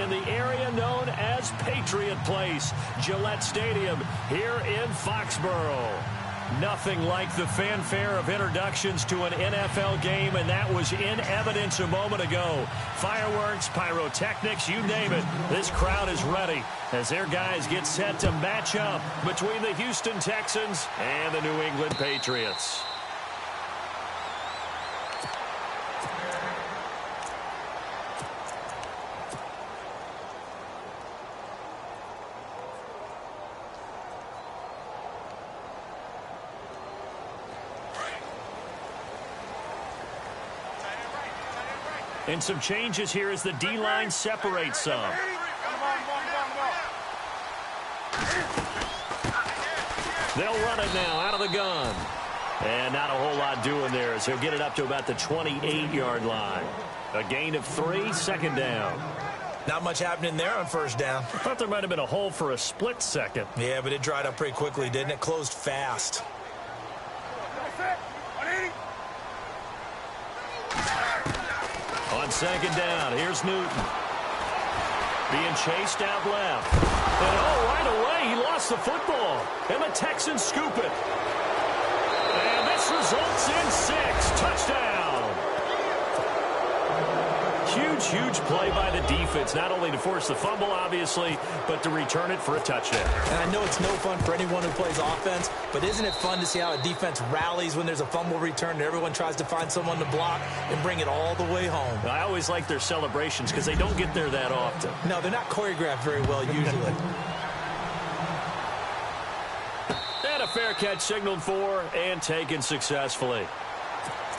in the area known as Patriot Place, Gillette Stadium here in Foxborough. Nothing like the fanfare of introductions to an NFL game, and that was in evidence a moment ago. Fireworks, pyrotechnics, you name it. This crowd is ready as their guys get set to match up between the Houston Texans and the New England Patriots. And some changes here as the D-line separates some. They'll run it now out of the gun. And not a whole lot doing there as he'll get it up to about the 28-yard line. A gain of 3, second down. Not much happening there on first down. I thought there might have been a hole for a split second. Yeah, but it dried up pretty quickly, didn't it? Closed fast. On second down, here's Newton. Being chased out left. And right away, he lost the football. And the Texans scoop it. And this results in 6. Touchdown. Huge play by the defense, not only to force the fumble, obviously, but to return it for a touchdown. And I know it's no fun for anyone who plays offense, but isn't it fun to see how a defense rallies when there's a fumble return and everyone tries to find someone to block and bring it all the way home? I always like their celebrations because they don't get there that often. No, they're not choreographed very well usually. And a fair catch signaled for and taken successfully.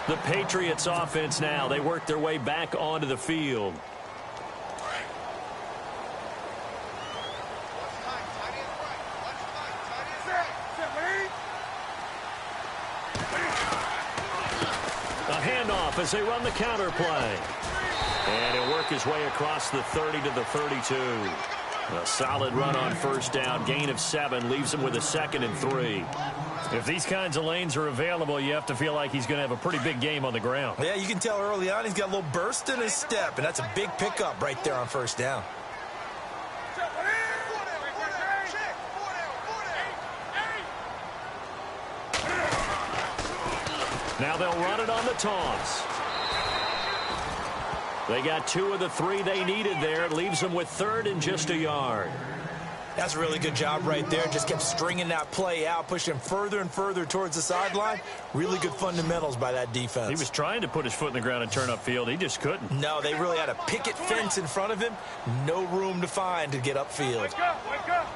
The Patriots offense now, they work their way back onto the field. A handoff as they run the counter play. And he'll work his way across the 30 to the 32. A solid run on first down, gain of 7, leaves him with a 2nd and 3. If these kinds of lanes are available, you have to feel like he's going to have a pretty big game on the ground. Yeah, you can tell early on he's got a little burst in his step, and that's a big pickup right there on first down. Now they'll run it on the toss. They got 2 of the 3 they needed there. It leaves them with 3rd and just a yard. That's a really good job right there. Just kept stringing that play out, pushing him further and further towards the sideline. Really good fundamentals by that defense. He was trying to put his foot in the ground and turn upfield. He just couldn't. No, they really had a picket fence in front of him. No room to find to get upfield. Wake up.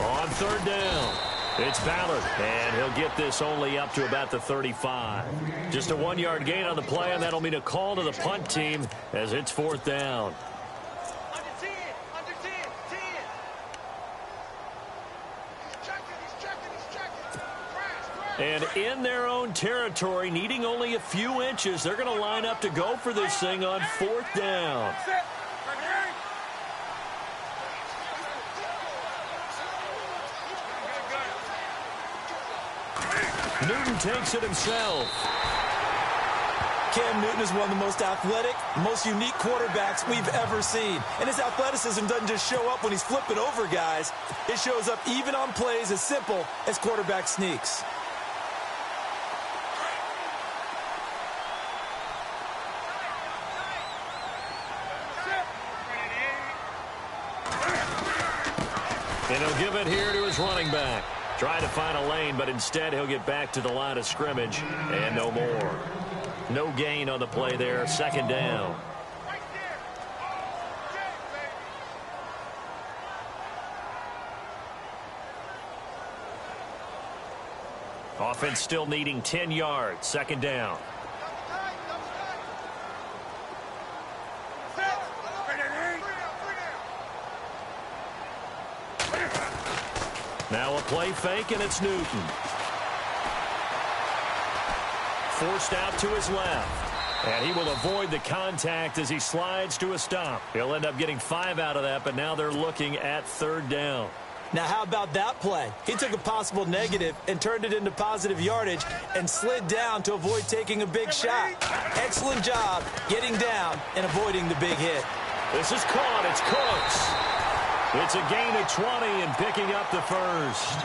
On 3rd down, it's Ballard, and he'll get this only up to about the 35. Just a 1-yard gain on the play, and that'll mean a call to the punt team as it's 4th down. And in their own territory, needing only a few inches, they're going to line up to go for this thing on 4th down. Newton takes it himself. Cam Newton is one of the most athletic, most unique quarterbacks we've ever seen. And his athleticism doesn't just show up when he's flipping over guys. It shows up even on plays as simple as quarterback sneaks. And he'll give it here to his running back. Try to find a lane, but instead he'll get back to the line of scrimmage and no more. No gain on the play there, 2nd down. Offense still needing 10 yards, 2nd down. Now a play fake, and it's Newton. Forced out to his left. And he will avoid the contact as he slides to a stop. He'll end up getting 5 out of that, but now they're looking at 3rd down. Now, how about that play? He took a possible negative and turned it into positive yardage and slid down to avoid taking a big shot. Excellent job getting down and avoiding the big hit. This is caught. It's Cooks. It's a gain of 20 and picking up the first.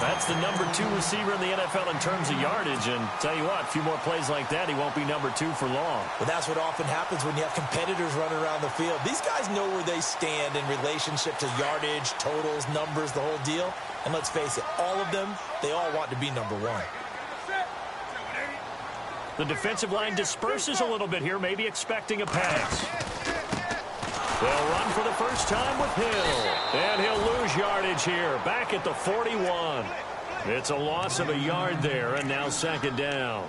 That's the number 2 receiver in the NFL in terms of yardage. And tell you what, a few more plays like that, he won't be number 2 for long. Well, that's what often happens when you have competitors running around the field. These guys know where they stand in relationship to yardage, totals, numbers, the whole deal. And let's face it, all of them, they all want to be number 1. The defensive line disperses a little bit here, maybe expecting a pass. They'll run for the first time with Hill. And he'll lose yardage here, back at the 41. It's a loss of a yard there, and now second down.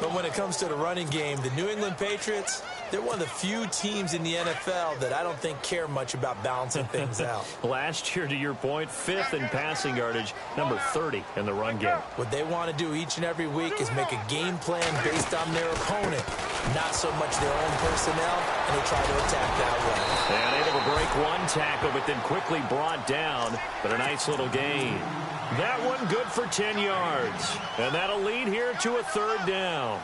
But when it comes to the running game, the New England Patriots, they're one of the few teams in the NFL that I don't think care much about balancing things out. Last year, to your point, 5th in passing yardage, number 30 in the run game. What they want to do each and every week is make a game plan based on their opponent, not so much their own personnel, and they try to attack that way. And able to break one tackle, but then quickly brought down, but a nice little gain. That one good for 10 yards, and that'll lead here to a third down.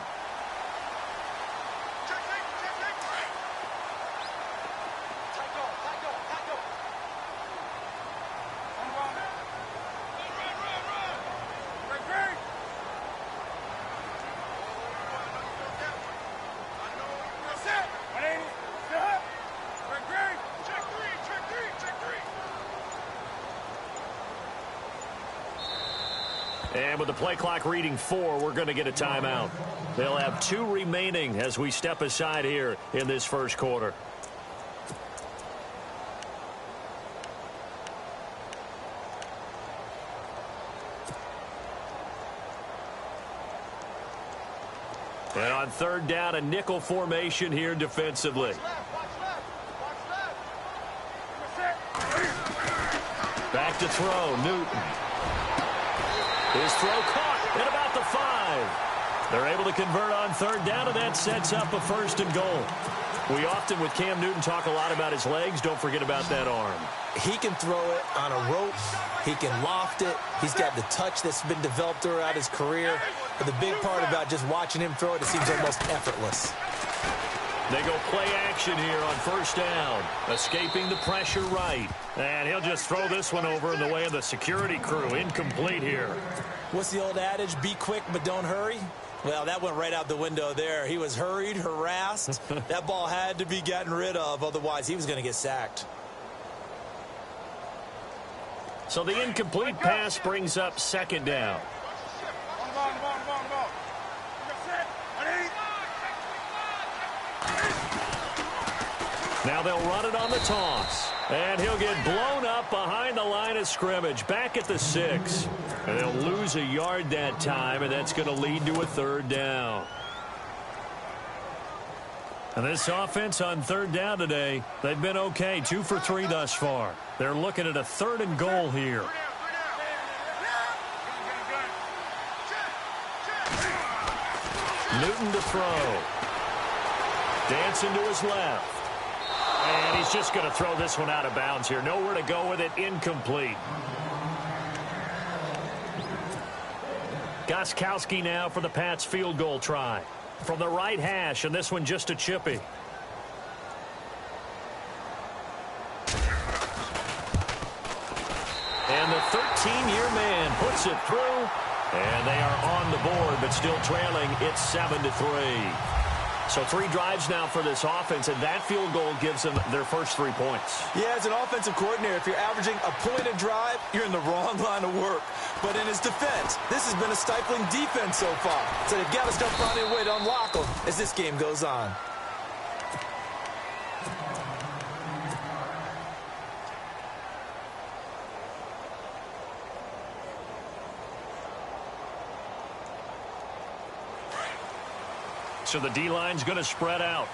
And with the play clock reading 4, we're going to get a timeout. They'll have 2 remaining as we step aside here in this first quarter. And on third down, a nickel formation here defensively. Back to throw, Newton. His throw caught at about the 5. They're able to convert on third down, and that sets up a first and goal. We often, with Cam Newton, talk a lot about his legs. Don't forget about that arm. He can throw it on a rope. He can loft it. He's got the touch that's been developed throughout his career. But the big part about just watching him throw it, it seems almost effortless. They go play action here on first down. Escaping the pressure right. And he'll just throw this one over in the way of the security crew. Incomplete here. What's the old adage? Be quick, but don't hurry. Well, that went right out the window there. He was hurried, harassed. That ball had to be gotten rid of. Otherwise, he was going to get sacked. So the incomplete pass brings up second down. Now they'll run it on the toss. And he'll get blown up behind the line of scrimmage. Back at the 6. And they'll lose a yard that time, and that's going to lead to a third down. And this offense on third down today, they've been okay. 2 for 3 thus far. They're looking at a third and goal here. Newton to throw. Dancing to his left. And he's just going to throw this one out of bounds here. Nowhere to go with it. Incomplete. Gostkowski now for the Pats field goal try. From the right hash, and this one just a chippy. And the 13-year man puts it through. And they are on the board, but still trailing. It's 7-3. So 3 drives now for this offense, and that field goal gives them their first 3 points. Yeah, as an offensive coordinator, if you're averaging a point a drive, you're in the wrong line of work. But in his defense, this has been a stifling defense so far. So they've got to start finding a way to unlock them as this game goes on. So the D-line's going to spread out.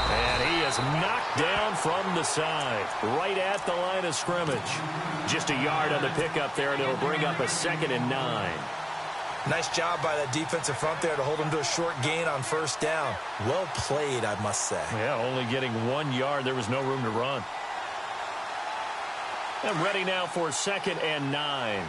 And he is knocked down from the side, right at the line of scrimmage. Just a yard on the pickup there, and it'll bring up a 2nd and 9. Nice job by that defensive front there to hold him to a short gain on first down. Well played, I must say. Yeah, only getting 1 yard. There was no room to run. And ready now for 2nd and 9.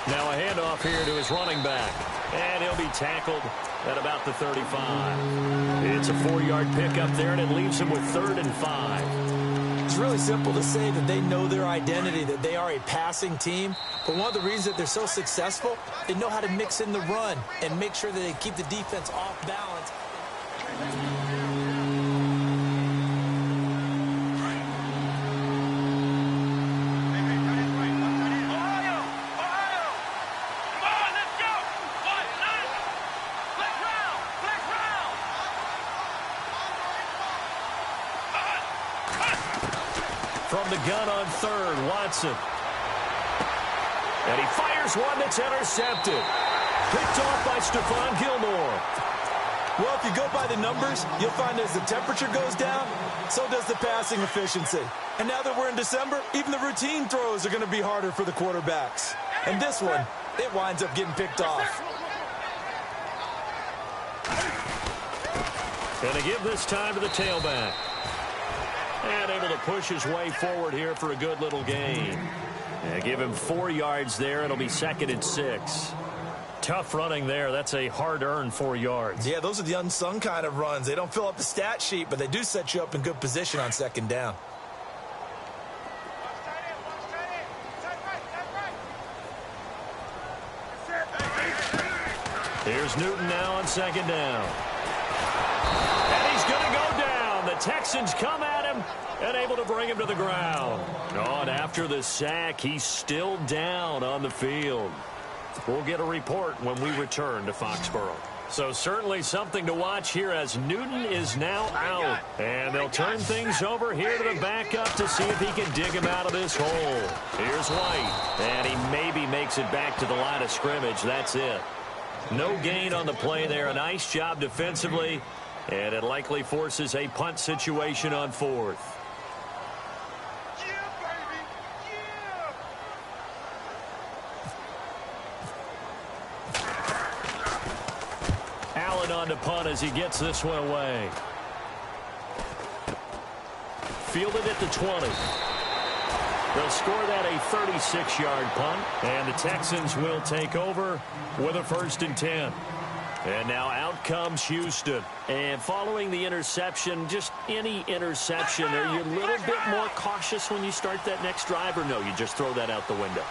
Now a handoff here to his running back. And he'll be tackled at about the 35. It's a 4-yard pickup there, and it leaves him with 3rd and 5. It's really simple to say that they know their identity, that they are a passing team. But one of the reasons that they're so successful, they know how to mix in the run and make sure that they keep the defense off balance. From the gun on 3rd, Watson. And he fires one that's intercepted. Picked off by Stephon Gilmore. Well, if you go by the numbers, you'll find as the temperature goes down, so does the passing efficiency. And now that we're in December, even the routine throws are going to be harder for the quarterbacks. And this one, it winds up getting picked off. And they give this time to the tailback. And able to push his way forward here for a good little gain. And give him 4 yards there. It'll be 2nd and 6. Tough running there. That's a hard-earned 4 yards. Yeah, those are the unsung kind of runs. They don't fill up the stat sheet, but they do set you up in good position on 2nd down. Here's Newton now on 2nd down. And he's going to go down. The Texans come at him and able to bring him to the ground. Oh, and after the sack, he's still down on the field. We'll get a report when we return to Foxborough. So certainly something to watch here as Newton is now out. And they'll turn things over here to the backup to see if he can dig him out of this hole. Here's White. And he maybe makes it back to the line of scrimmage. That's it. No gain on the play there. A nice job defensively. And it likely forces a punt situation on 4th. Allen on to punt as he gets this one away. Fielded at the 20. They'll score that a 36-yard punt. And the Texans will take over with a 1st and 10. And now out comes Houston. And following the interception, just any interception, are you a little bit more cautious when you start that next drive, or no, you just throw that out the window?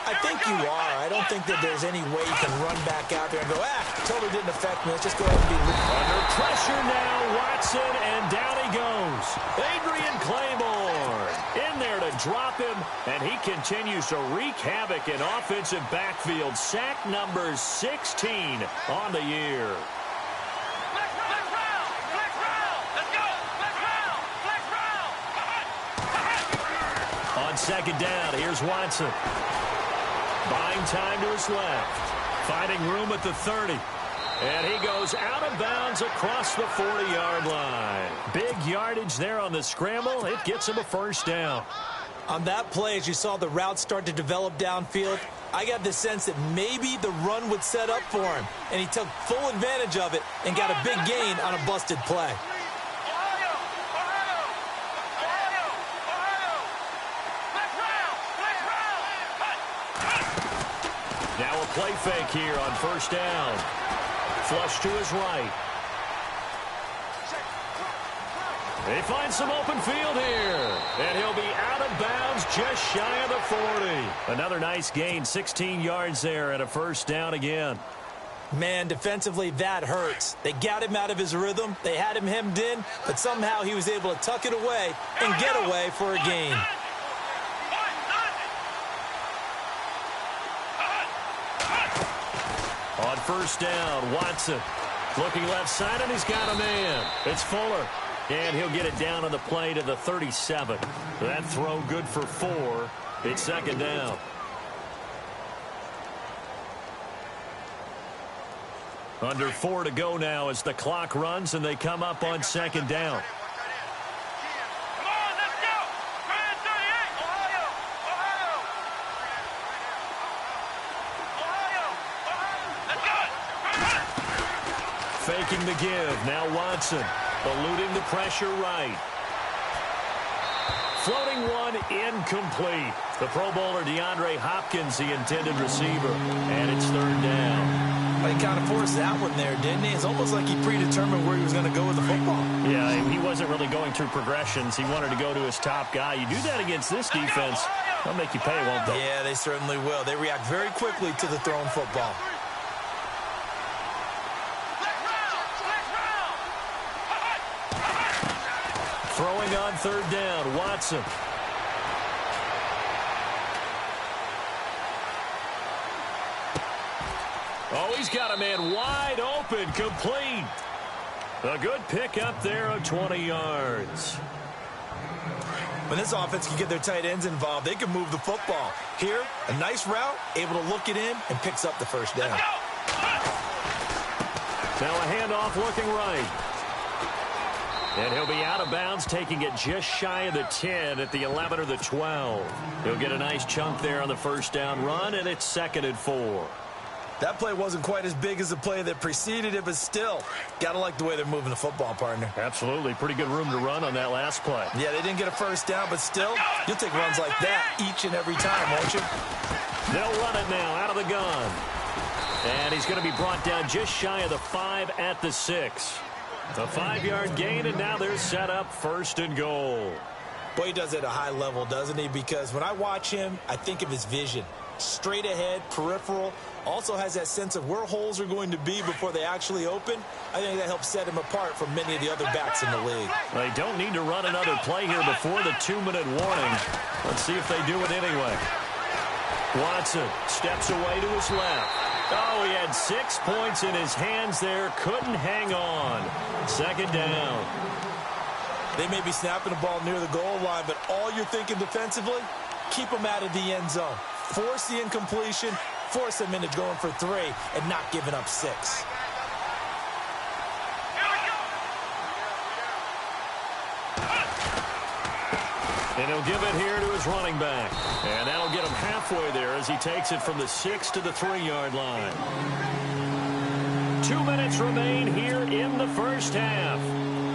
I think you are. I don't think that there's any way you can run back out there and go, totally didn't affect me. Let's just go ahead and be under pressure now, Watson, and down he goes. Adrian Claiborne in there to drop him, and he continues to wreak havoc in offensive backfield. Sack number 16 on the year. On 2nd down, here's Watson. Buying time to his left. Finding room at the 30. And he goes out of bounds across the 40-yard line. Big yardage there on the scramble. It gets him a 1st down. On that play, as you saw the route start to develop downfield, I got the sense that maybe the run would set up for him. And he took full advantage of it and got a big gain on a busted play. Now a play fake here on 1st down. Flush to his right. They find some open field here. And he'll be out of bounds just shy of the 40. Another nice gain, 16 yards there and a 1st down again. Man, defensively, that hurts. They got him out of his rhythm. They had him hemmed in, but somehow he was able to tuck it away and get away for a gain. On 1st down, Watson looking left side, and he's got a man. It's Fuller, and he'll get it down on the play to the 37. That throw good for 4. It's 2nd down. Under 4 to go now as the clock runs, and they come up on 2nd down. taking the give. Now Watson eluding the pressure right. Floating one, incomplete. The Pro Bowler DeAndre Hopkins, the intended receiver, and it's third down. He kind of forced that one there, didn't he? It's almost like he predetermined where he was going to go with the football. Yeah, he wasn't really going through progressions. He wanted to go to his top guy. You do that against this defense, they'll make you pay, won't they? Yeah, they certainly will. They react very quickly to the thrown football. Throwing on third down, Watson. Oh, he's got a man wide open, complete. A good pickup there of 20 yards. When this offense can get their tight ends involved, they can move the football. Here, a nice route, able to look it in, and picks up the first down. Now a handoff looking right. And he'll be out of bounds, taking it just shy of the 10 at the 11 or the 12. He'll get a nice chunk there on the first down run, and it's 2nd and 4. That play wasn't quite as big as the play that preceded it, but still, got to like the way they're moving the football, partner. Absolutely. Pretty good room to run on that last play. Yeah, they didn't get a first down, but still, you'll take runs like that each and every time, won't you? They'll run it now out of the gun. And he's going to be brought down just shy of the 5 at the 6. A 5-yard gain, and now they're set up 1st and goal. Boy, he does it at a high level, doesn't he? Because when I watch him, I think of his vision. Straight ahead, peripheral, also has that sense of where holes are going to be before they actually open. I think that helps set him apart from many of the other backs in the league. They don't need to run another play here before the 2-minute warning. Let's see if they do it anyway. Watson steps away to his left. Oh, he had 6 points in his hands there. Couldn't hang on. 2nd down. They may be snapping the ball near the goal line, but all you're thinking defensively, keep them out of the end zone. Force the incompletion, force them into going for 3, and not giving up 6. And he'll give it here to his running back. And that'll get him halfway there as he takes it from the 6 to the 3-yard line. 2 minutes remain here in the first half.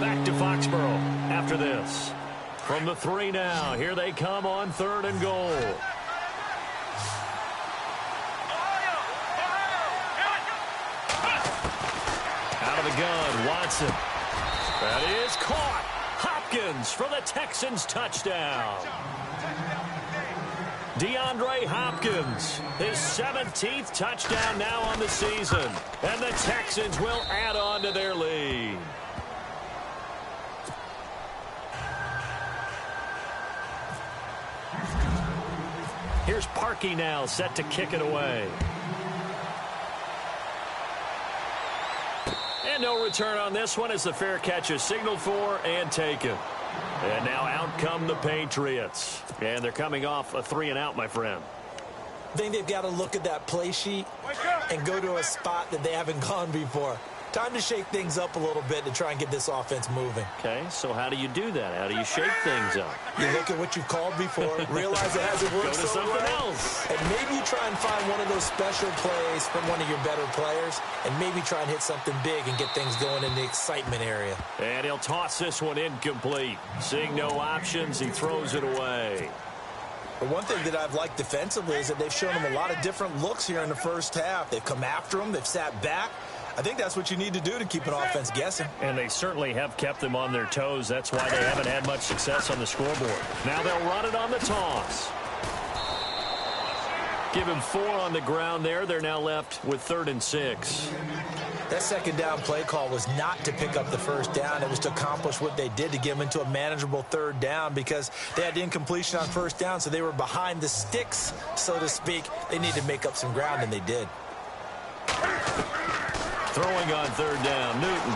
Back to Foxborough after this. From the 3 now, here they come on 3rd and goal. Out of the gun, Watson. That is caught. Hopkins for the Texans touchdown. DeAndre Hopkins, his 17th touchdown now on the season. And the Texans will add on to their lead. Here's Parkey now set to kick it away. And no return on this one as the fair catch is signaled for and taken. And now out come the Patriots. And they're coming off a 3-and-out, my friend. I think they've got to look at that play sheet and go to a spot that they haven't gone before. Time to shake things up a little bit to try and get this offense moving. Okay, so how do you do that? How do you shake things up? You look at what you've called before, realize it hasn't worked Go to so something well, else. and maybe you try and find one of those special plays from one of your better players, and maybe try and hit something big and get things going in the excitement area. And he'll toss this one incomplete. Seeing no options, he throws it away. But one thing that I've liked defensively is that they've shown them a lot of different looks here in the first half. They've come after them. They've sat back. I think that's what you need to do to keep an offense guessing. And they certainly have kept them on their toes. That's why they haven't had much success on the scoreboard. Now they'll run it on the toss. Give him 4 on the ground there. They're now left with 3rd and 6. That 2nd down play call was not to pick up the first down. It was to accomplish what they did to get them into a manageable 3rd down because they had the incompletion on first down, so they were behind the sticks, so to speak. They needed to make up some ground, and they did. Throwing on 3rd down, Newton.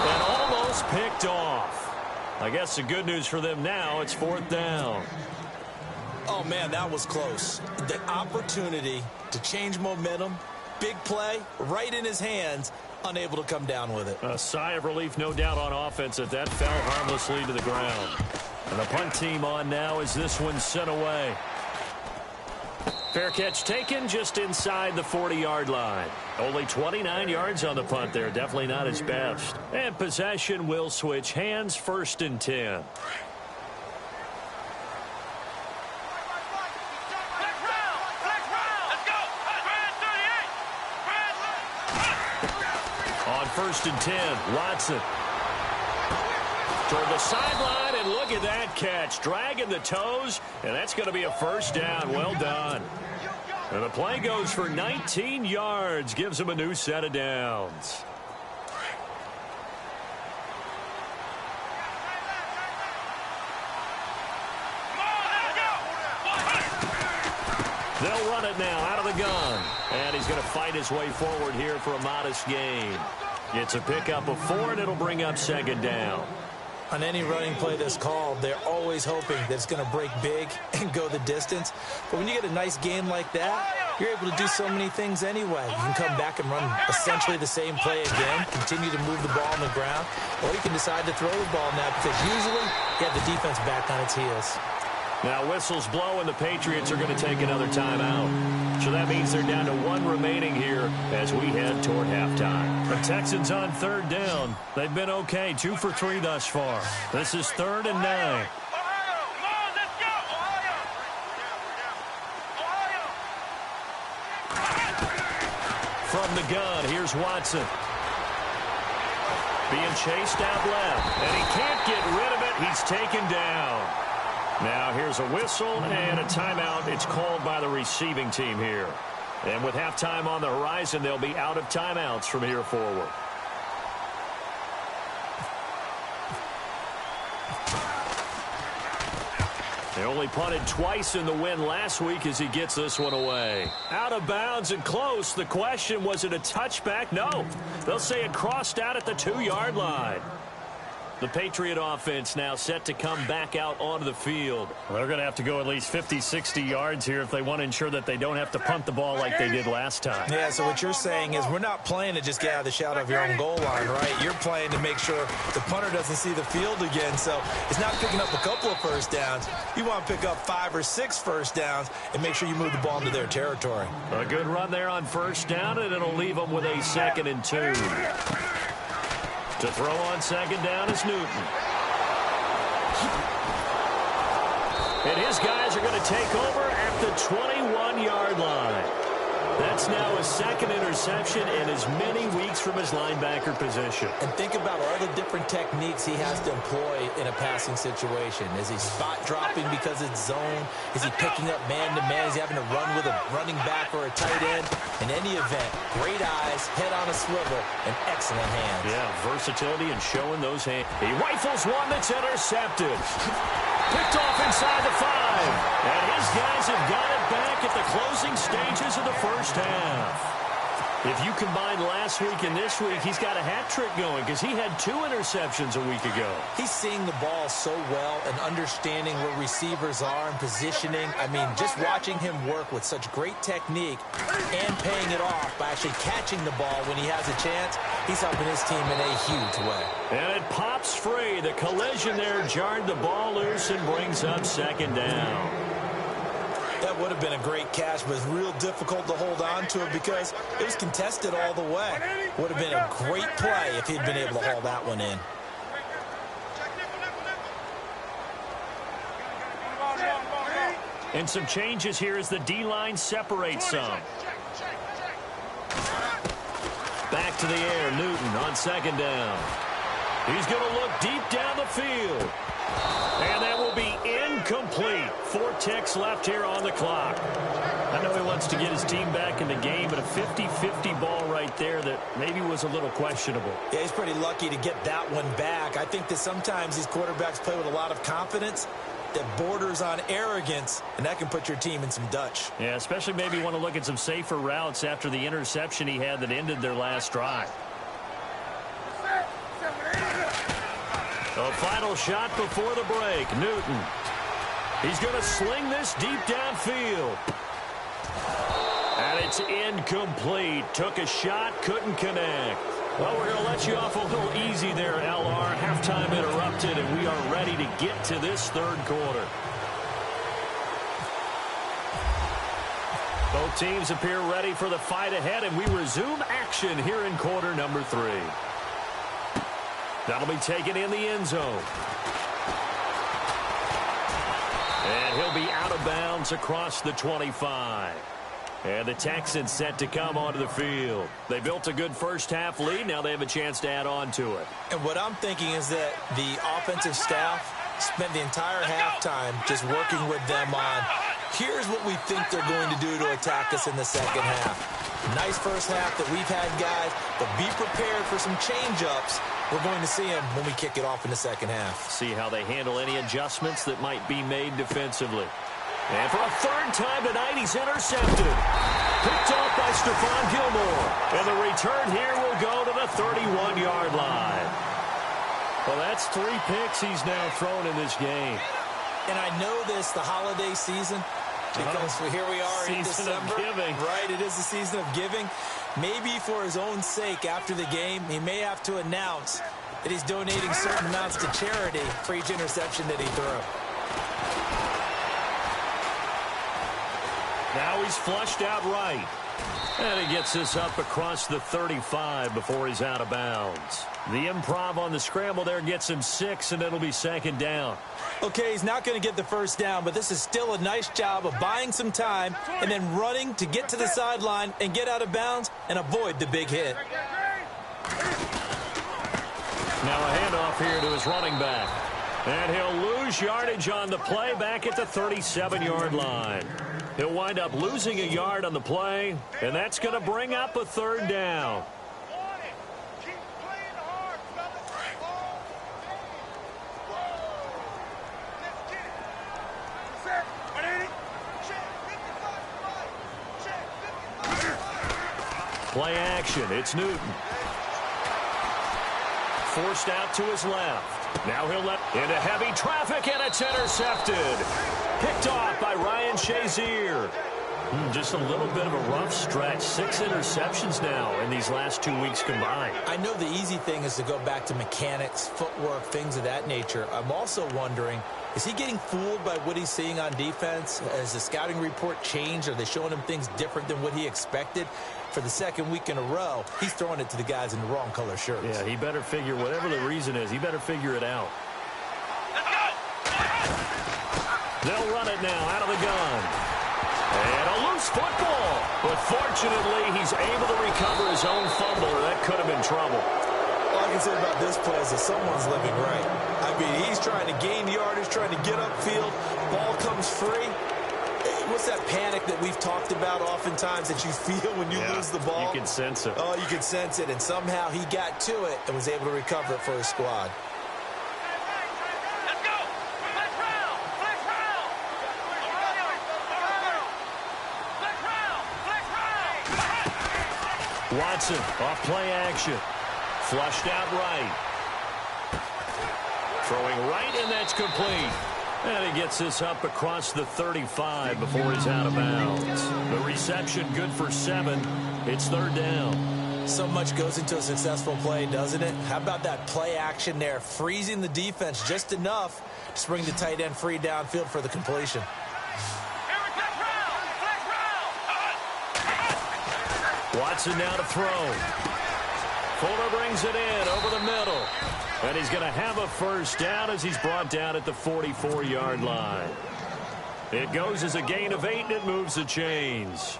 And almost picked off. I guess the good news for them now, it's 4th down. Oh, man, that was close. The opportunity to change momentum, big play, right in his hands, unable to come down with it. A sigh of relief, no doubt, on offense that fell harmlessly to the ground. And the punt team on now as this one's sent away. Fair catch taken just inside the 40-yard line. Only 29 yards on the punt there. Definitely not his best. And possession will switch hands, 1st and 10. On 1st and 10, Watson. Toward the sideline, and look at that catch. Dragging the toes, and that's going to be a 1st down. Well done. And the play goes for 19 yards. Gives him a new set of downs. They'll run it now out of the gun. And he's going to fight his way forward here for a modest gain. It's a pickup of 4, and it'll bring up 2nd down. On any running play that's called, they're always hoping that it's going to break big and go the distance. But when you get a nice game like that, you're able to do so many things anyway. You can come back and run essentially the same play again, continue to move the ball on the ground, or you can decide to throw the ball now because usually you have the defense back on its heels. Now whistles blow, and the Patriots are going to take another timeout. So that means they're down to 1 remaining here as we head toward halftime. The Texans on 3rd down. They've been okay, 2 for 3 thus far. This is 3rd and 9. From the gun, here's Watson. Being chased out left, and he can't get rid of it. He's taken down. Now here's a whistle and a timeout. It's called by the receiving team here. And with halftime on the horizon, they'll be out of timeouts from here forward. They only punted twice in the win last week as he gets this one away. Out of bounds and close. The question, was it a touchback? No. They'll say it crossed out at the 2-yard line. The Patriot offense now set to come back out onto the field. Well, they're going to have to go at least 50, 60 yards here if they want to ensure that they don't have to punt the ball like they did last time. Yeah, so what you're saying is we're not playing to just get out of the shadow of your own goal line, right? You're playing to make sure the punter doesn't see the field again. So it's not picking up a couple of 1st downs. You want to pick up 5 or 6 1st downs and make sure you move the ball into their territory. A good run there on 1st down, and it'll leave them with a 2nd and 2. To throw on 2nd down is Newton. And his guys are going to take over at the 21-yard line. That's now his 2nd interception in as many weeks from his linebacker position. And think about all the different techniques he has to employ in a passing situation. Is he spot dropping because it's zone? Is he picking up man-to-man? Is he having to run with a running back or a tight end? In any event, great eyes, head on a swivel, and excellent hands. Yeah, versatility and showing those hands. He rifles one that's intercepted. Picked off inside the 5. And his guys have got it back at the closing stages of the 1st half. If you combine last week and this week, he's got a hat trick going because he had 2 interceptions a week ago. He's seeing the ball so well and understanding where receivers are and positioning. I mean, just watching him work with such great technique and paying it off by actually catching the ball when he has a chance, he's helping his team in a huge way. And it pops free. The collision there jarred the ball loose and brings up 2nd down. That would have been a great catch, but it's real difficult to hold on to it because it was contested all the way. Would have been a great play if he'd been able to haul that one in. And some changes here as the D-line separates some. Back to the air, Newton on 2nd down. He's going to look deep down the field. And that will be incomplete. 4 ticks left here on the clock. I know he wants to get his team back in the game, but a 50-50 ball right there that maybe was a little questionable. Yeah, he's pretty lucky to get that one back. I think that sometimes these quarterbacks play with a lot of confidence that borders on arrogance, and that can put your team in some Dutch. Yeah, especially maybe want to look at some safer routes after the interception he had that ended their last drive. A final shot before the break. Newton. He's going to sling this deep downfield. And it's incomplete. Took a shot, couldn't connect. Well, we're going to let you off a little easy there, LR. Halftime interrupted, and we are ready to get to this 3rd quarter. Both teams appear ready for the fight ahead, and we resume action here in quarter number 3. That'll be taken in the end zone. And he'll be out of bounds across the 25. And the Texans set to come onto the field. They built a good first-half lead. Now they have a chance to add on to it. And what I'm thinking is that the offensive staff spent the entire halftime just working with them on, here's what we think they're going to do to attack us in the second half. Nice first half that we've had, guys, but be prepared for some change-ups. We're going to see them when we kick it off in the second half. See how they handle any adjustments that might be made defensively. And for a third time tonight, he's intercepted. Picked off by Stephon Gilmore. And the return here will go to the 31-yard line. Well, that's 3 picks he's now thrown in this game. And I know this, the holiday season, because here we are in December. Giving. Right, it is the season of giving. Maybe for his own sake after the game, he may have to announce that he's donating certain amounts to charity for each interception that he threw. Now he's flushed out right. And he gets this up across the 35 before he's out of bounds. The improv on the scramble there gets him 6, and it'll be second down. Okay, he's not going to get the first down, but this is still a nice job of buying some time and then running to get to the sideline and get out of bounds and avoid the big hit. Now a handoff here to his running back. And he'll lose yardage on the play back at the 37-yard line. He'll wind up losing a yard on the play, and that's going to bring up a third down. Play action. It's Newton. Forced out to his left. Now he'll let into heavy traffic, and it's intercepted. Picked off by Ryan Shazier. Just a little bit of a rough stretch. 6 interceptions now in these last 2 weeks combined. I know the easy thing is to go back to mechanics, footwork, things of that nature. I'm also wondering, is he getting fooled by what he's seeing on defense? Has the scouting report changed? Are they showing him things different than what he expected? For the second week in a row, he's throwing it to the guys in the wrong color shirts. Yeah, he better figure, whatever the reason is, he better figure it out. They'll run it now out of the gun. And a loose football. But fortunately, he's able to recover his own fumble, or that could have been trouble. All I can say about this play is that someone's living right. I mean, he's trying to gain yardage, trying to get upfield. Ball comes free. What's that panic that we've talked about oftentimes that you feel when you lose the ball? You can sense it. Oh, you can sense it. And somehow he got to it and was able to recover it for his squad. Let's go. Flex round. Flex round. Flex round. Flex round. Watson off play action. Flushed out right. Throwing right, and that's complete. And he gets this up across the 35 before he's out of bounds. The reception good for 7. It's third down. So much goes into a successful play, doesn't it? How about that play action there, freezing the defense just enough to bring the tight end free downfield for the completion. Watson now to throw. Fuller brings it in over the middle. And he's going to have a first down as he's brought down at the 44-yard line. It goes as a gain of 8, and it moves the chains.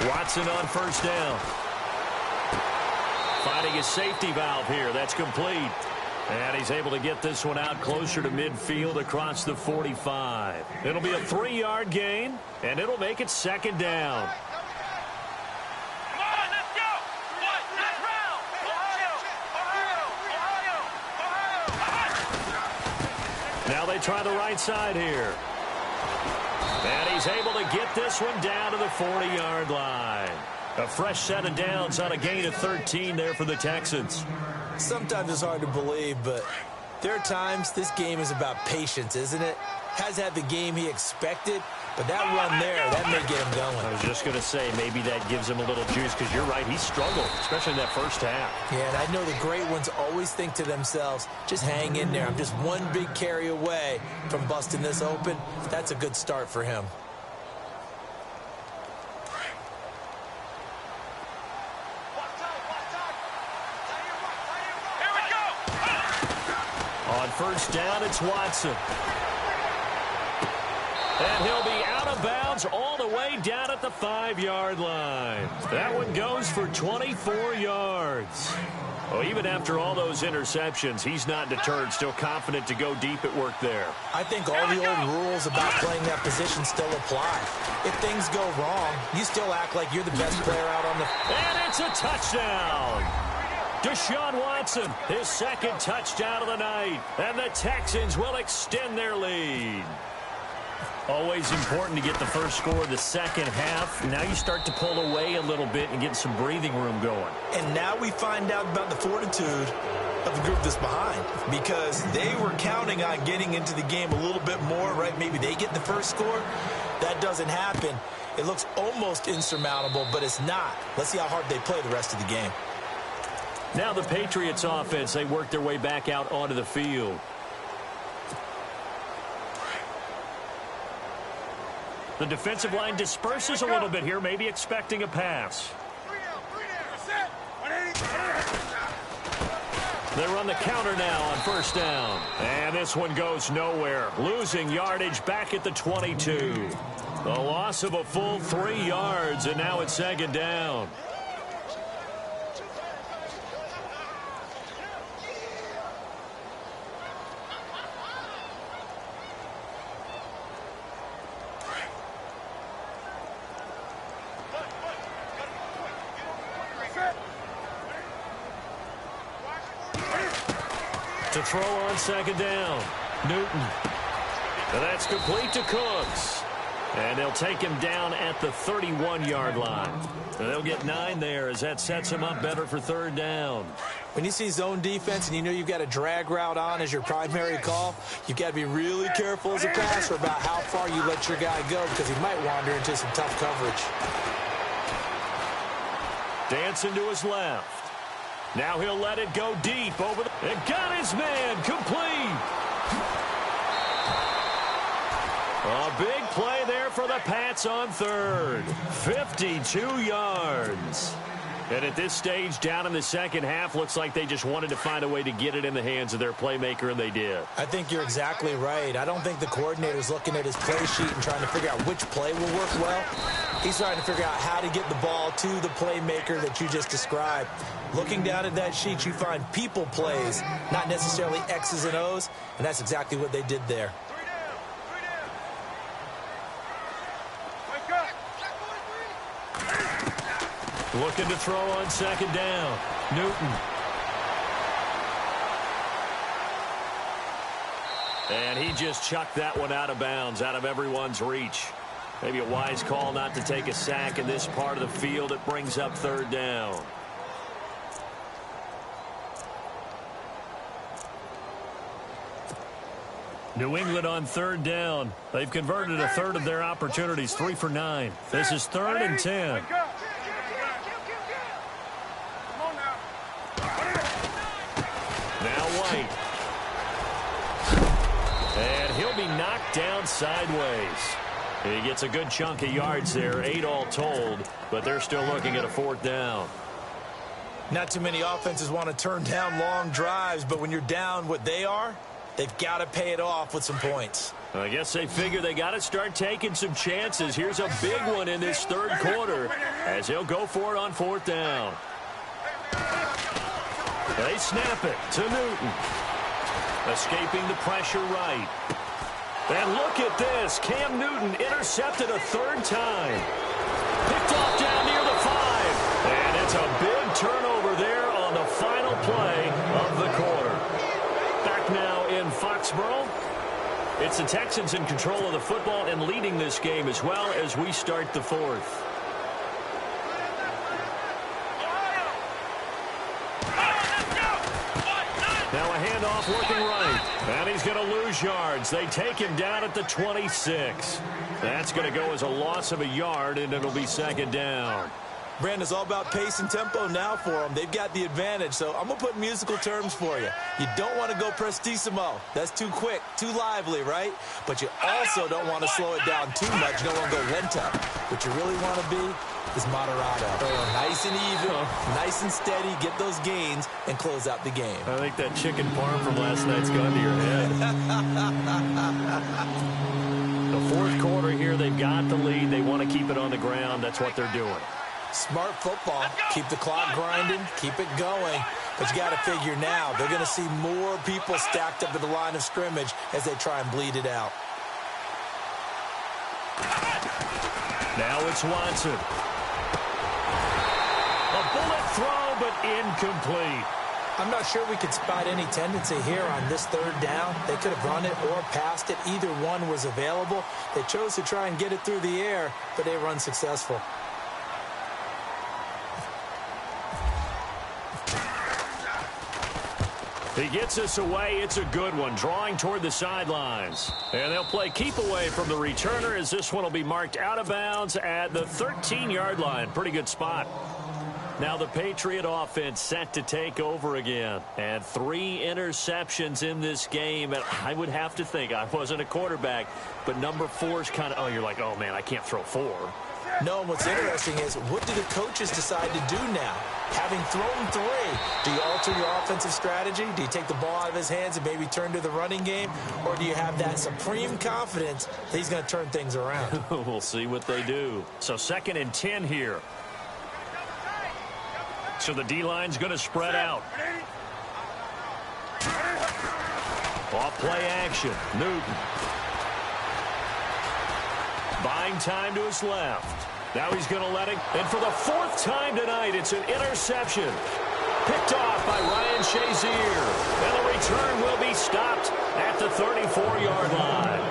Watson on first down. Finding a safety valve here. That's complete. And he's able to get this one out closer to midfield across the 45. It'll be a 3-yard gain, and it'll make it second down. Come on, let's go. Next round. Ohio. Now they try the right side here. And he's able to get this one down to the 40-yard line. A fresh set of downs on a gain of 13 there for the Texans. Sometimes it's hard to believe, but There are times this game is about patience, isn't it? Has had the game he expected, but that run there, that may get him going. I was just going to say, maybe that gives him a little juice, because you're right, he struggled, especially in that first half. Yeah, and I know the great ones always think to themselves, just hang in there. I'm just one big carry away from busting this open. That's a good start for him. Here we go. On first down, it's Watson. And he'll be out of bounds all the way down at the 5-yard line. That one goes for 24 yards. Oh, even after all those interceptions, he's not deterred, still confident to go deep at work there. I think all the old rules about playing that position still apply. If things go wrong, you still act like you're the best player out on the... And it's a touchdown. Deshaun Watson, his second touchdown of the night. And the Texans will extend their lead. Always important to get the first score of the second half. Now you start to pull away a little bit and get some breathing room going. And now we find out about the fortitude of the group that's behind, because they were counting on getting into the game a little bit more, right? Maybe they get the first score. That doesn't happen. It looks almost insurmountable, but it's not. Let's see how hard they play the rest of the game. Now the Patriots offense, they work their way back out onto the field. The defensive line disperses a little bit here, maybe expecting a pass. They run the counter now on first down. And this one goes nowhere. Losing yardage back at the 22. The loss of a full 3 yards, and now it's second down. To throw on second down, Newton. And that's complete to Cooks. And they'll take him down at the 31-yard line. And they'll get 9 there as that sets him up better for third down. When you see zone defense and you know you've got a drag route on as your primary call, you've got to be really careful as a passer about how far you let your guy go, because he might wander into some tough coverage. Dancing to his left. Now he'll let it go deep over the... And got his man complete. A big play there for the Pats on third. 52 yards. And at this stage, down in the second half, looks like they just wanted to find a way to get it in the hands of their playmaker, and they did. I think you're exactly right. I don't think the coordinator's looking at his play sheet and trying to figure out which play will work well. He's trying to figure out how to get the ball to the playmaker that you just described. Looking down at that sheet, you find people plays, not necessarily X's and O's, and that's exactly what they did there. Looking to throw on second down. Newton. And he just chucked that one out of bounds, out of everyone's reach. Maybe a wise call not to take a sack in this part of the field. It brings up third down. New England on third down. They've converted a third of their opportunities, 3 for 9. This is 3rd and 10. Now White. And he'll be knocked down sideways. He gets a good chunk of yards there, 8 all told, but they're still looking at a 4th down. Not too many offenses want to turn down long drives, but when you're down what they are, they've got to pay it off with some points. I guess they figure they got to start taking some chances. Here's a big one in this third quarter as he'll go for it on 4th down. They snap it to Newton. Escaping the pressure right. And look at this. Cam Newton intercepted a 3rd time. Picked off down near the 5. And it's a big turnover there on the final play of the quarter. Back now in Foxborough. It's the Texans in control of the football and leading this game as well as we start the 4th. Now a handoff working right. And he's going to lose yards. They take him down at the 26. That's going to go as a loss of a yard, and it'll be second down. Brandon, it's all about pace and tempo now for them. They've got the advantage, so I'm going to put musical terms for you. You don't want to go prestissimo. That's too quick, too lively, right? But you also don't want to slow it down too much. You don't want to go lento. What you really want to be is moderato. Nice and even, nice and steady, get those gains, and close out the game. I think that chicken parm from last night's gone to your head. The fourth quarter here, they've got the lead. They want to keep it on the ground. That's what they're doing. Smart football. Keep the clock grinding. Keep it going. But you got to figure now, they're going to see more people stacked up at the line of scrimmage as they try and bleed it out. Now it's Watson. A bullet throw, but incomplete. I'm not sure we could spot any tendency here on this third down. They could have run it or passed it. Either one was available. They chose to try and get it through the air, but they were unsuccessful. He gets us away. It's a good one, drawing toward the sidelines. And they'll play keep away from the returner as this one will be marked out of bounds at the 13-yard line. Pretty good spot. Now the Patriot offense set to take over again. And 3 interceptions in this game. And I would have to think, I wasn't a quarterback, but number 4 is kind of, oh, you're like, oh, man, I can't throw 4. No, what's interesting is, what do the coaches decide to do now? Having thrown 3, do you alter your offensive strategy? Do you take the ball out of his hands and maybe turn to the running game? Or do you have that supreme confidence that he's going to turn things around? We'll see what they do. So 2nd and 10 here. So the D-line's going to spread out. Off play action. Newton. Buying time to his left. Now he's going to let it. And for the 4th time tonight, it's an interception. Picked off by Ryan Shazier. And the return will be stopped at the 34-yard line.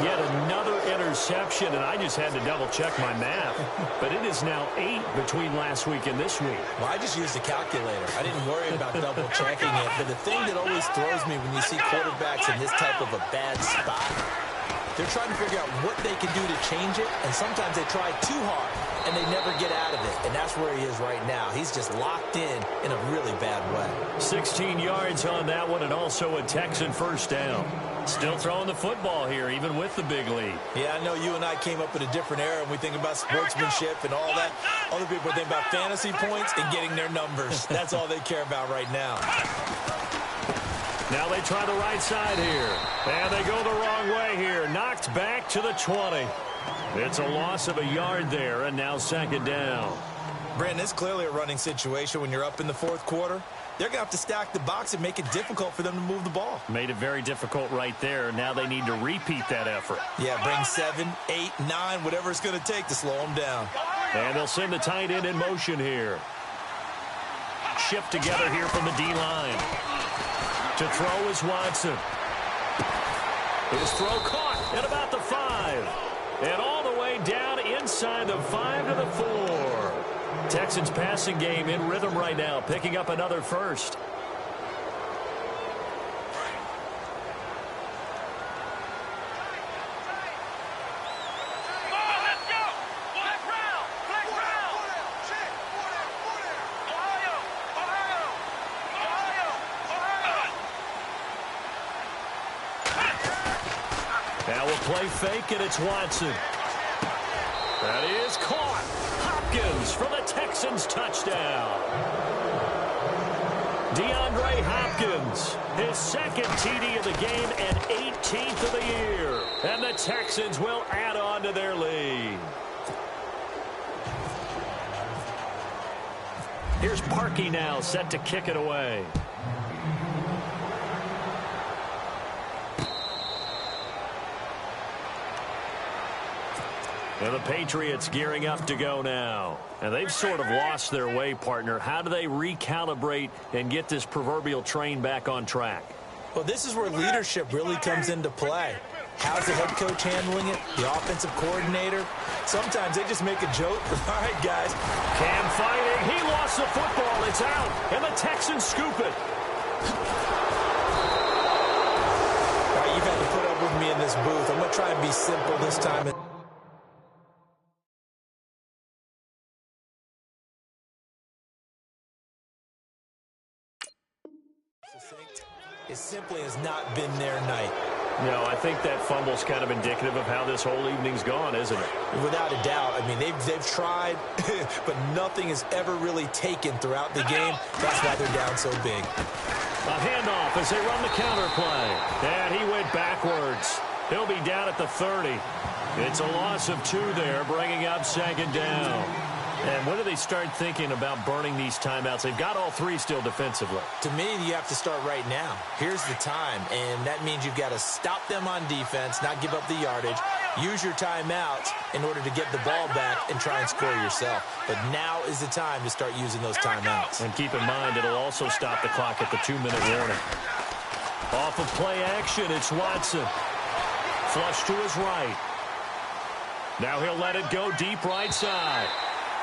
Yet another interception, and I just had to double-check my math. But it is now 8 between last week and this week. Well, I just used a calculator. I didn't worry about double-checking it. But the thing that always throws me when you see quarterbacks in this type of a bad spot, they're trying to figure out what they can do to change it, and sometimes they try too hard, and they never get out of it. And that's where he is right now. He's just locked in a really bad way. 16 yards on that one, and also a Texan first down. Still throwing the football here, even with the big lead. Yeah, I know you and I came up in a different era, and we think about sportsmanship and all that. Other people think about fantasy points and getting their numbers. That's all they care about right now. Now they try the right side here. And they go the wrong way here. Knocked back to the 20. It's a loss of a yard there, and now 2nd down. Brandon, it's clearly a running situation when you're up in the 4th quarter. They're going to have to stack the box and make it difficult for them to move the ball. Made it very difficult right there. Now they need to repeat that effort. Yeah, bring 7, 8, 9, whatever it's going to take to slow them down. And they'll send the tight end in motion here. Shift together here from the D-line. To throw is Watson. His throw caught at about the 5. And all the way down inside the 5 to the 4. Texans passing game in rhythm right now, picking up another first. Now we'll play fake, and it's Watson. That is caught. Hopkins for the Texans touchdown. DeAndre Hopkins, his 2nd TD of the game and 18th of the year. And the Texans will add on to their lead. Here's Parkey now, set to kick it away. And the Patriots gearing up to go now. And they've sort of lost their way, partner. How do they recalibrate and get this proverbial train back on track? Well, this is where leadership really comes into play. How's the head coach handling it? The offensive coordinator? Sometimes they just make a joke. All right, guys. Cam fighting. He lost the football. It's out. And the Texans scoop it. this booth. I'm going to try and be simple this time. It simply has not been their night. No, I think that fumble's kind of indicative of how this whole evening's gone, isn't it? Without a doubt. I mean, they've tried, but nothing has ever really taken throughout the game. That's why they're down so big. A handoff as they run the counter play. And he went backwards. He'll be down at the 30. It's a loss of 2 there, bringing up second down. And when do they start thinking about burning these timeouts? They've got all 3 still defensively. To me, you have to start right now. Here's the time, and that means you've got to stop them on defense, not give up the yardage, use your timeouts in order to get the ball back and try and score yourself. But now is the time to start using those timeouts. And keep in mind, it'll also stop the clock at the 2-minute warning. Off of play action, it's Watson. Flush to his right. Now he'll let it go deep right side.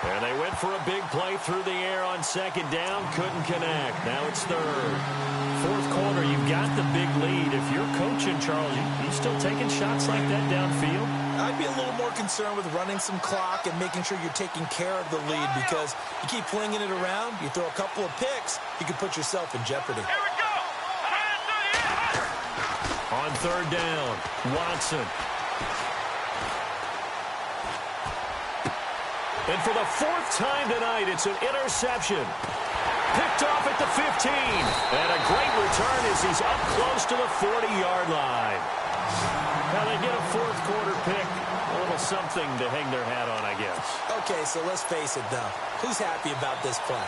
And they went for a big play through the air on second down. Couldn't connect. Now it's third. Fourth quarter, you've got the big lead. If you're coaching, Charles, you still taking shots like that downfield? I'd be a little more concerned with running some clock and making sure you're taking care of the lead, because you keep flinging it around, you throw a couple of picks, you can put yourself in jeopardy. Here we go. On third down, Watson. And for the 4th time tonight, it's an interception. Picked off at the 15. And a great return as he's up close to the 40-yard line. Now they get a 4th quarter pick. A little something to hang their hat on, I guess. Okay, so let's face it, though. Who's happy about this play?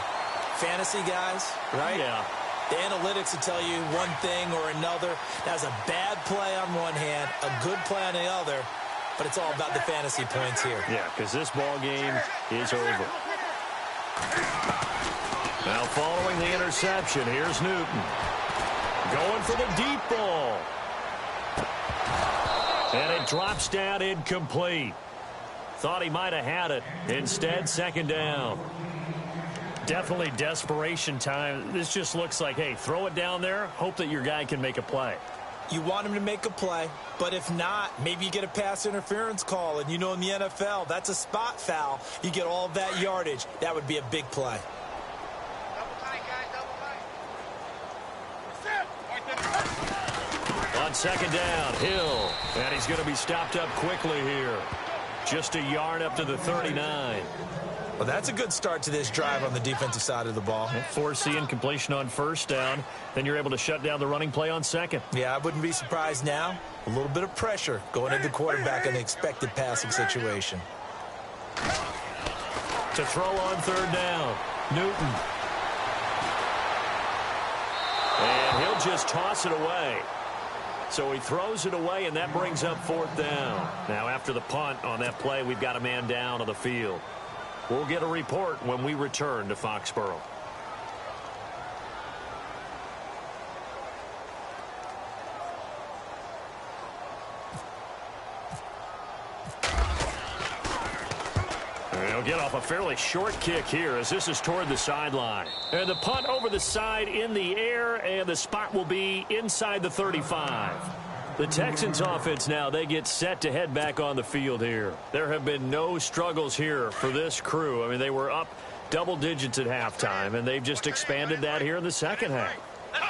Fantasy guys, right? Yeah. The analytics will tell you one thing or another. That's a bad play on one hand, a good play on the other. But it's all about the fantasy points here. Yeah, because this ball game is over. Now following the interception, here's Newton. Going for the deep ball. And it drops down incomplete. Thought he might have had it. Instead, second down. Definitely desperation time. This just looks like, hey, throw it down there, hope that your guy can make a play. You want him to make a play, but if not, maybe you get a pass interference call. And you know in the NFL, that's a spot foul. You get all of that yardage. That would be a big play. Double tight, guys, double tight. On second down, Hill. And he's going to be stopped up quickly here. Just a yard up to the 39. Well, that's a good start to this drive on the defensive side of the ball. Forcing completion on first down. Then you're able to shut down the running play on second. Yeah, I wouldn't be surprised now. A little bit of pressure going into the quarterback in the expected passing situation. To throw on third down, Newton. And he'll just toss it away. So he throws it away, and that brings up 4th down. Now after the punt on that play, we've got a man down on the field. We'll get a report when we return to Foxborough. He'll get off a fairly short kick here as this is toward the sideline. And the punt over the side in the air, and the spot will be inside the 35. The Texans offense now, they get set to head back on the field here. There have been no struggles here for this crew. I mean, they were up double digits at halftime, and they've just expanded that here in the second half.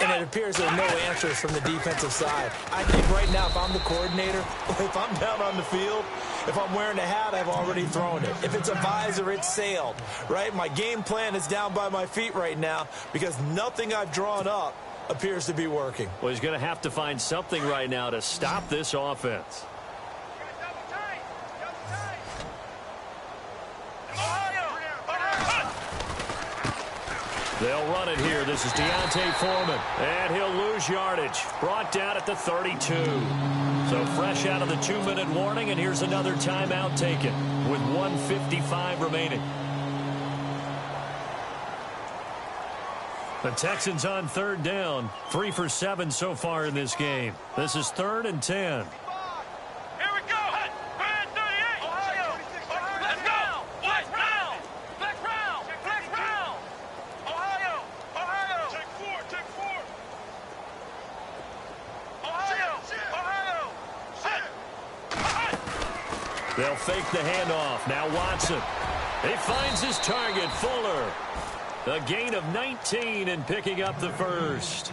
And it appears there are no answers from the defensive side. I think right now, if I'm the coordinator, if I'm down on the field, if I'm wearing a hat, I've already thrown it. If it's a visor, it's sailed, right? My game plan is down by my feet right now because nothing I've drawn up appears to be working. Well, he's going to have to find something right now to stop this offense. They'll run it here. This is Deontay Foreman. And he'll lose yardage. Brought down at the 32. So fresh out of the 2-minute warning, and here's another timeout taken with 1:55 remaining. The Texans on third down. 3 for 7 so far in this game. This is 3rd and 10. They'll fake the handoff. Now Watson. He finds his target, Fuller. A gain of 19 and picking up the first.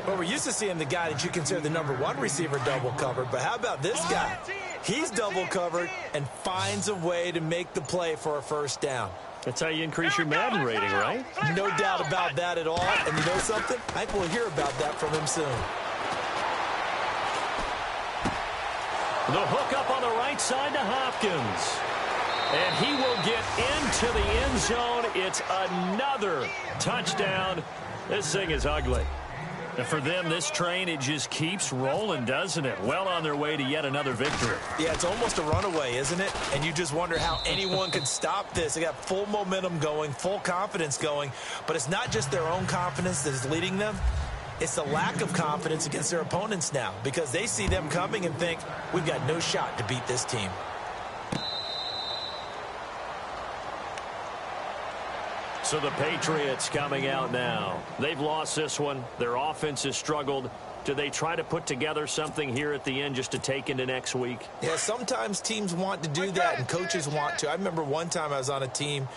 Well, we're used to seeing the guy that you consider the #1 receiver double covered, but how about this guy? He's double covered and finds a way to make the play for a first down. That's how you increase your Madden rating, right? No doubt about that at all. And you know something? I think we'll hear about that from him soon. The hook up on the right side to Hopkins. And he will get into the end zone. It's another touchdown. This thing is ugly. And for them, this train, it just keeps rolling, doesn't it? Well on their way to yet another victory. Yeah, it's almost a runaway, isn't it? And you just wonder how anyone could stop this. They got full momentum going, full confidence going. But it's not just their own confidence that is leading them. It's the lack of confidence against their opponents now, because they see them coming and think, we've got no shot to beat this team. So the Patriots coming out now. They've lost this one. Their offense has struggled. Do they try to put together something here at the end just to take into next week? Yeah, sometimes teams want to do that and coaches want to. I remember one time I was on a team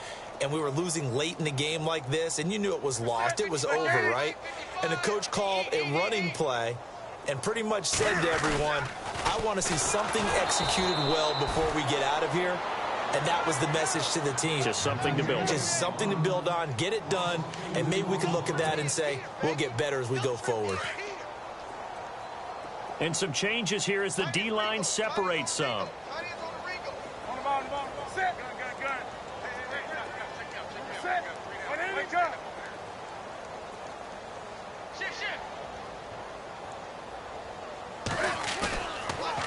and we were losing late in the game like this, and you knew it was lost. It was over, right? And the coach called a running play and pretty much said to everyone, I want to see something executed well before we get out of here. And that was the message to the team. Just something to build on. Just something to build on, get it done, and maybe we can look at that and say, we'll get better as we go forward. And some changes here as the D-line separates some.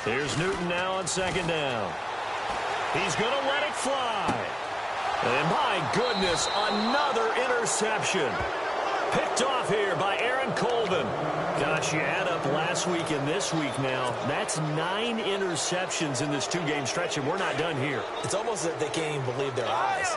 Here's Newton now on second down. He's going to let it fly. And my goodness, another interception. Picked off here by Aaron Colvin. Gosh, you add up last week and this week now. That's 9 interceptions in this 2-game stretch, and we're not done here. It's almost as if they can't even believe their eyes.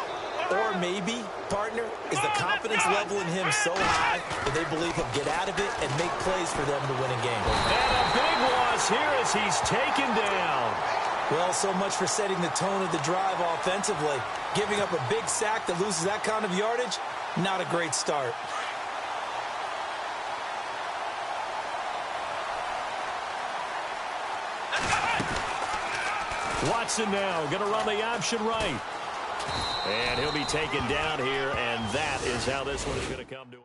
Or maybe, partner, is the confidence level in him so high that they believe he'll get out of it and make plays for them to win a game. And a big loss here as he's taken down. Well, so much for setting the tone of the drive offensively. Giving up a big sack that loses that kind of yardage, not a great start. Watson now going to run the option right. And he'll be taken down here, and that is how this one is going to come to.